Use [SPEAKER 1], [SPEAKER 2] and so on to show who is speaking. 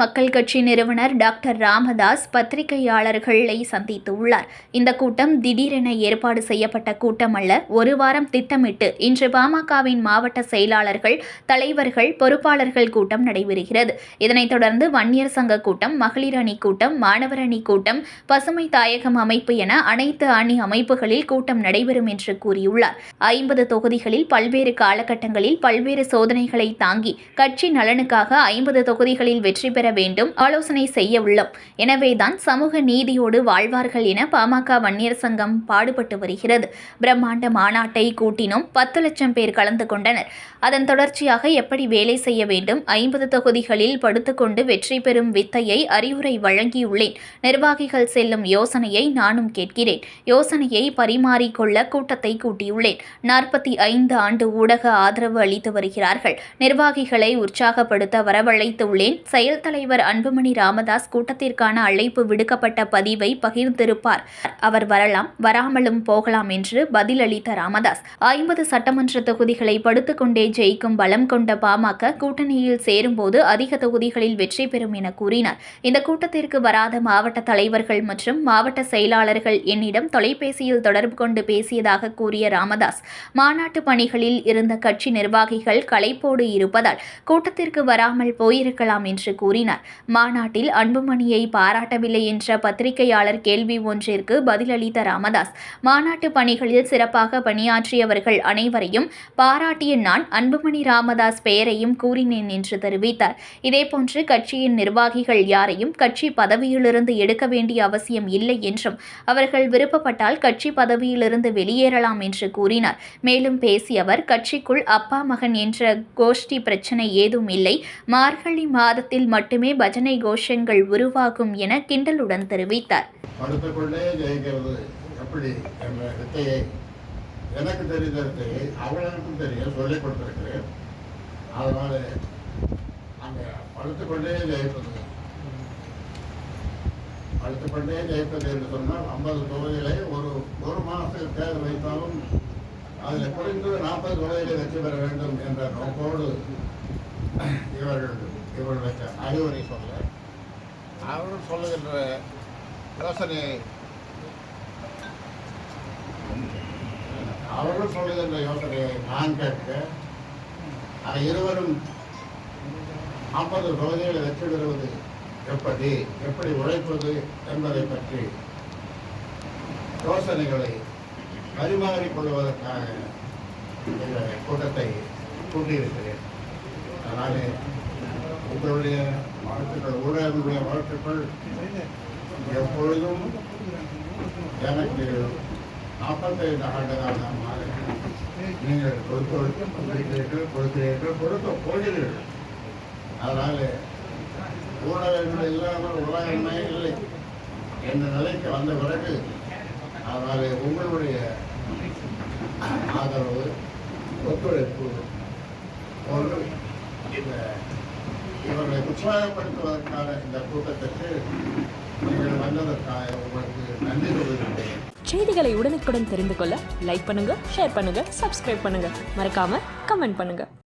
[SPEAKER 1] மக்கள் கட்சி நிறுவனர் டாக்டர் ராமதாஸ் பத்திரிகையாளர்களை சந்தித்துள்ளார். இந்த கூட்டம் திடீரென ஏற்பாடு செய்யப்பட்ட கூட்டம் அல்ல. ஒரு வாரம் திட்டமிட்டு இன்று பாமகவின் மாவட்ட செயலாளர்கள், தலைவர்கள், பொறுப்பாளர்கள் கூட்டம் நடைபெறுகிறது. இதனைத் தொடர்ந்து வன்னியர் சங்க கூட்டம், மகளிர் அணி கூட்டம், மாணவர் அணி கூட்டம், பசுமை தாயகம் அமைப்பு என அனைத்து அணி அமைப்புகளில் கூட்டம் நடைபெறும் என்று கூறியுள்ளார். 50 தொகுதிகளில் பல்வேறு காலகட்டங்களில் பல்வேறு சோதனைகளை தாங்கி கட்சி நலனுக்காக 50 தொகுதிகளில் வெற்றி பெற வேண்டும் ஆலோசனை செய்ய உள்ளோம். எனவேதான் சமூக நீதியோடு வாழ்வார்கள் என பாமக வன்னியர் சங்கம் பாடுபட்டு வருகிறது. பிரம்மாண்ட மாநாட்டை கூட்டினோம். 10 லட்சம் பேர் கலந்து கொண்டனர். அதன் தொடர்ச்சியாக எப்படி வேலை செய்ய வேண்டும், 50 தொகுதிகளில் படுத்துக்கொண்டு வெற்றி பெறும் வித்தையை அறிவுரை வழங்கியுள்ளேன். நிர்வாகிகள் செல்லும் யோசனையை நானும் கேட்கிறேன். யோசனையை பரிமாறிக்கொள்ள கூட்டத்தை கூட்டியுள்ளேன். 45 ஆண்டு ஊடக ஆதரவு அளித்து வருகிறார்கள். நிர்வாகிகளை உற்சாகப்படுத்த வரவழைத்துள்ளேன். செயல் தலைவர் அன்புமணி ராமதாஸ் கூட்டத்திற்கான அழைப்பு விடுக்கப்பட்ட பதிவை பகிர்ந்திருப்பார். அவர் வரலாம், வராமலும் போகலாம் என்று பதிலளித்த ராமதாஸ், 50 சட்டமன்ற தொகுதிகளை படுத்துக்கொண்டே ஜெயிக்கும் பலம் கொண்ட பாமக கூட்டணியில் சேரும்போது அதிக தொகுதிகளில் வெற்றி பெறும் என கூறினார். இந்த கூட்டத்திற்கு வராத மாவட்ட தலைவர்கள் மற்றும் மாவட்ட செயலாளர்கள் என்னிடம் தொலைபேசியில் தொடர்பு கொண்டு பேசியதாக கூறிய ராமதாஸ், மாநாட்டு பணிகளில் இருந்த கட்சி நிர்வாகிகள் களைப்போடு இருப்பதால் கூட்டத்திற்கு வராமல் போயிருக்கலாம் என்று கூறினார். மாநாட்டில் அன்புமணியை பாராட்டவில்லை என்ற பத்திரிகையாளர் கேள்வி ஒன்றிற்கு பதிலளித்த ராமதாஸ், மாநாட்டு பணிகளில் சிறப்பாக பணியாற்றியவர்கள் அனைவரையும் பாராட்டிய நான் அன்புமணி ராமதாஸ் பெயரையும் கூறினேன் என்று தெரிவித்தார். இதேபோன்று கட்சியின் நிர்வாகிகள் யாரையும் கட்சி பதவியிலிருந்து எடுக்க வேண்டிய அவசியம் இல்லை என்றும் அவர்கள் விருப்பப்பட்டால் கட்சி பதவியிலிருந்து வெளியேறலாம் என்று கூறினார். மேலும் பேசிய அவர், கட்சிக்குள் அப்பா மகன் என்ற கோஷ்டி பிரச்சனை ஏதும் இல்லை. மார்கழி மாதத்தில் மட்டுமே பஜனை கோஷங்கள் உருவாகும் என கிண்டலுடன் தெரிவித்தார்.
[SPEAKER 2] எனக்கு தெரிந்ததை அவர்களுக்கும் தெரியும், சொல்லிக் கொடுத்திருக்கிறேன். அதனால அங்க படுத்துக்கொண்டே ஜெயிப்பது என்று சொன்னால் 50 தொகுதிகளை ஒரு மாதத்துக்கு தேர்தல் வைத்தாலும் அதில் குறைந்து 40 தொகுதிகளை வெற்றி பெற வேண்டும் என்ற நோக்கோடு இவர்களுக்கு அறிவுரை சொல்ல, அவர்கள் சொல்லுகின்ற யோசனையை நான் கேட்க, அதை இருவரும் 50 தொகுதிகளை வெற்றி பெறுவது எப்படி உழைப்பது என்பதை பற்றி யோசனைகளை பரிமாறிக்கொள்வதற்காக இந்த கூட்டத்தை கூட்டியிருக்கிறேன். அதனாலே உங்களுடைய வாழ்த்துக்கள், ஊடகங்களுடைய வாழ்த்துக்கள் எப்பொழுதும் எனக்கு 45 ஆண்டு காலமாக நீங்கள் கொடுக்கிறீர்கள், கொடுக்க போகிறீர்கள். அதனால ஊடகங்கள் இல்லாமல் உலகமே இல்லை என்ற நிலைக்கு வந்த பிறகு, அதனால உங்களுடைய ஆதரவு, ஒத்துழைப்பு போன்று இவர்களை உற்சாகப்படுத்துவதற்கான இந்த கூட்டத்திற்கு நீங்கள் வந்ததற்காக உங்களுக்கு நன்றி சொல்கிறேன்.
[SPEAKER 3] செய்திகளை உடனுக்குடன் தெரிந்து கொள்ள லைக் பண்ணுங்க, ஷேர் பண்ணுங்க, சப்ஸ்கிரைப் பண்ணுங்க, மறக்காம கமெண்ட் பண்ணுங்க.